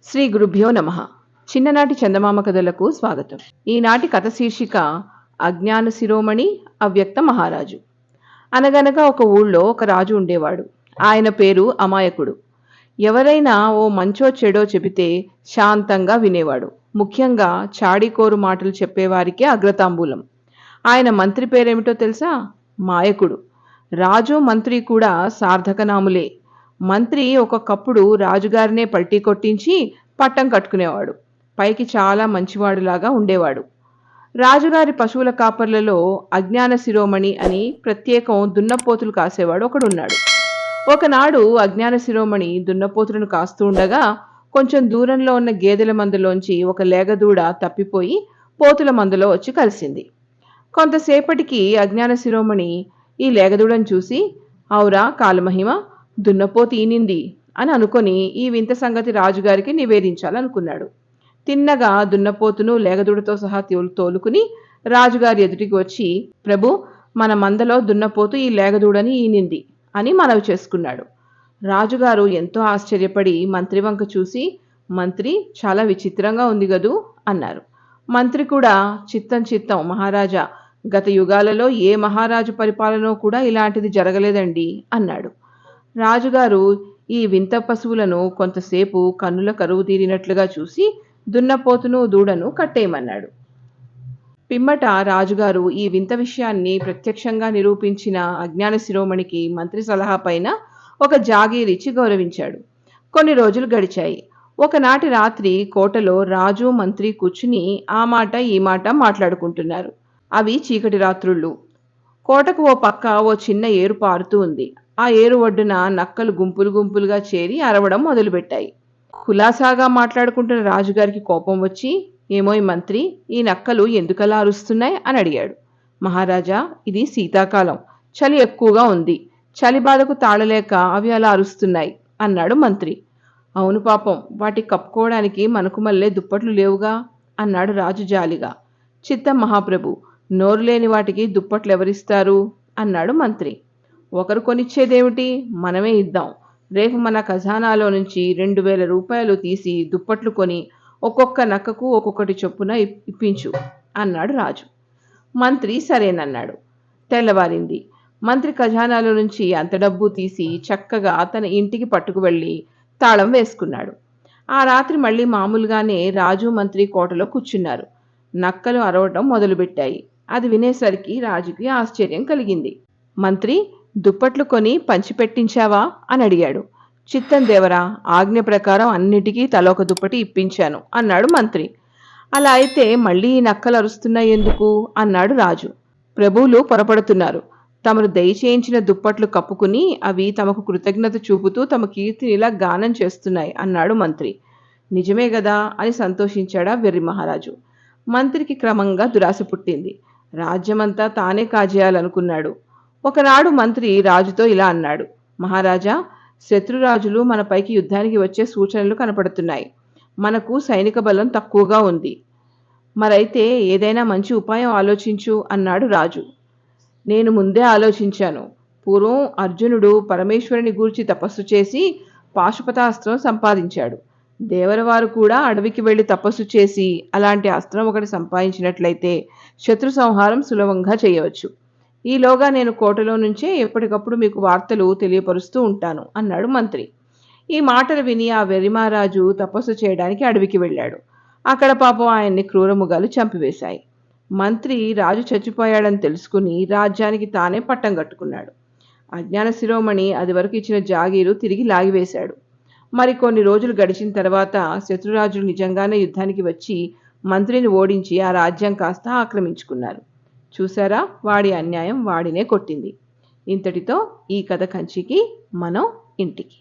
శ్రీ గురుభ్యో నమః. చిన్ననాటి చందమామ కథలకు స్వాగతం. ఈనాటి కథ శీర్షిక అజ్ఞాన శిరోమణి అవ్యక్త మహారాజు. అనగనగా ఒక ఊళ్ళో ఒక రాజు ఉండేవాడు. ఆయన పేరు అమాయకుడు. ఎవరైనా ఓ మంచో చెడో చెబితే శాంతంగా వినేవాడు. ముఖ్యంగా చాడీకోరు మాటలు చెప్పేవారికే అగ్రతాంబూలం. ఆయన మంత్రి పేరేమిటో తెలుసా? మాయకుడు. రాజు మంత్రి కూడా సార్థకనాములే. మంత్రి ఒక్కొక్కప్పుడు రాజుగారినే పల్టీ కొట్టించి పట్టం కట్టుకునేవాడు. పైకి చాలా మంచివాడులాగా ఉండేవాడు. రాజుగారి పశువుల కాపర్లలో అజ్ఞాన శిరోమణి అని ప్రత్యేకం దున్నపోతులు కాసేవాడు ఒకడున్నాడు. ఒకనాడు అజ్ఞాన శిరోమణి దున్నపోతులను కాస్తూ ఉండగా కొంచెం దూరంలో ఉన్న గేదెల మందలోంచి ఒక లేగదూడ తప్పిపోయి పోతుల మందలో వచ్చి కలిసింది. కొంతసేపటికి అజ్ఞాన శిరోమణి ఈ లేగదూడను చూసి, ఔరా కాలమహిమ, దున్నపోతు ఈనింది అని అనుకొని ఈ వింత సంగతి రాజుగారికి నివేదించాలనుకున్నాడు. తిన్నగా దున్నపోతును లేగదూడతో సహా తోలుకుని రాజుగారి ఎదుటికి వచ్చి, ప్రభు, మన మందలో దున్నపోతు ఈ లేగదూడని ఈనింది అని మనవి చేసుకున్నాడు. రాజుగారు ఎంతో ఆశ్చర్యపడి మంత్రి వంక చూసి, మంత్రి, చాలా విచిత్రంగా ఉంది గదూ అన్నారు. మంత్రి కూడా, చిత్తం చిత్తం మహారాజా, గత యుగాలలో ఏ మహారాజు పరిపాలనలో కూడా ఇలాంటిది జరగలేదండి అన్నాడు. రాజుగారు ఈ వింత పశువులను కొంతసేపు కన్నుల కరువు తీరినట్లుగా చూసి దున్నపోతును దూడను కట్టేయమన్నాడు. పిమ్మట రాజుగారు ఈ వింత విషయాన్ని ప్రత్యక్షంగా నిరూపించిన అజ్ఞాన శిరోమణికి మంత్రి సలహా పైన ఒక జాగీరిచ్చి గౌరవించాడు. కొన్ని రోజులు గడిచాయి. ఒకనాటి రాత్రి కోటలో రాజు మంత్రి కూర్చుని ఆ మాట ఈ మాట మాట్లాడుకుంటున్నారు. అవి చీకటి రాత్రుళ్ళు. కోటకు ఓ పక్క ఓ చిన్న ఏరు పారుతూ ఉంది. ఆ ఏరు ఒడ్డున నక్కలు గుంపులు గుంపులుగా చేరి అరవడం మొదలుపెట్టాయి. కులాసాగా మాట్లాడుకుంటున్న రాజుగారికి కోపం వచ్చి, ఏమోయ్ మంత్రి, ఈ నక్కలు ఎందుకలా అరుస్తున్నాయి అని అడిగాడు. మహారాజా, ఇది శీతాకాలం, చలి ఎక్కువగా ఉంది, చలి బాధకు తాళలేక అవి అలా అరుస్తున్నాయి అన్నాడు మంత్రి. అవును పాపం, వాటి కప్పుకోవడానికి మనకు మళ్ళీ దుప్పట్లు లేవుగా అన్నాడు రాజు జాలిగా. చిత్తం మహాప్రభు, నోరు లేని వాటికి దుప్పట్లు ఎవరిస్తారు అన్నాడు మంత్రి. ఒకరు కొనిచ్చేదేమిటి, మనమే ఇద్దాం. రేపు మన ఖజానాలో నుంచి 2000 రూపాయలు తీసి దుప్పట్లు కొని ఒక్కొక్క నక్కకు ఒక్కొక్కటి చొప్పున ఇప్పించు అన్నాడు రాజు. మంత్రి సరేనన్నాడు. తెల్లవారింది. మంత్రి ఖజానాలో నుంచి అంత డబ్బు తీసి చక్కగా తన ఇంటికి పట్టుకు వెళ్ళి తాళం వేసుకున్నాడు. ఆ రాత్రి మళ్ళీ మామూలుగానే రాజు మంత్రి కోటలో కూర్చున్నారు. నక్కలు అరవటం మొదలుపెట్టాయి. అది వినేసరికి రాజుకి ఆశ్చర్యం కలిగింది. మంత్రి, దుప్పట్లు కొని పంచిపెట్టించావా అని అడిగాడు. చిత్తం దేవరా, ఆజ్ఞ ప్రకారం అన్నిటికీ తలొక దుప్పటి ఇప్పించాను అన్నాడు మంత్రి. అలా అయితే మళ్ళీ ఈ నక్కలు అరుస్తున్నాయి ఎందుకు అన్నాడు రాజు. ప్రభువులు పొరపడుతున్నారు. తమరు దయచేయించిన దుప్పట్లు కప్పుకుని అవి తమకు కృతజ్ఞత చూపుతూ తమ కీర్తిని ఇలా గానం చేస్తున్నాయి అన్నాడు మంత్రి. నిజమే గదా అని సంతోషించాడా వెర్రి మహారాజు. మంత్రికి క్రమంగా దురాశ పుట్టింది. రాజ్యమంతా తానే కాజేయాలనుకున్నాడు. ఒకనాడు మంత్రి రాజుతో ఇలా అన్నాడు. మహారాజా, శత్రురాజులు మనపైకి యుద్ధానికి వచ్చే సూచనలు కనపడుతున్నాయి. మనకు సైనిక బలం తక్కువగా ఉంది. మరైతే ఏదైనా మంచి ఉపాయం ఆలోచించు అన్నాడు రాజు. నేను ముందే ఆలోచించాను. పూర్వం అర్జునుడు పరమేశ్వరుని గూర్చి తపస్సు చేసి పాశుపతాస్త్రం సంపాదించాడు. దేవరవారు కూడా అడవికి వెళ్లి తపస్సు చేసి అలాంటి అస్త్రం ఒకటి సంపాదించినట్లయితే శత్రు సంహారం సులభంగా చేయవచ్చు. ఈలోగా నేను కోటలో నుంచే ఎప్పటికప్పుడు మీకు వార్తలు తెలియపరుస్తూ ఉంటాను అన్నాడు మంత్రి. ఈ మాటలు విని ఆ వెర్రిమారాజు తపస్సు చేయడానికి అడవికి వెళ్ళాడు. అక్కడ పాపం ఆయన్ని క్రూరముగాలు చంపివేశాయి. మంత్రి రాజు చచ్చిపోయాడని తెలుసుకుని రాజ్యానికి తానే పట్టం కట్టుకున్నాడు. అజ్ఞాన శిరోమణి అది వరకు ఇచ్చిన జాగీరు తిరిగి లాగివేశాడు. మరికొన్ని రోజులు గడిచిన తర్వాత శత్రురాజులు నిజంగానే యుద్ధానికి వచ్చి మంత్రిని ఓడించి ఆ రాజ్యం కాస్త ఆక్రమించుకున్నారు. చూసారా, వాడి అన్యాయం వాడినే కొట్టింది. ఇంతటితో ఈ కథ కంచికి, మనం ఇంటికి.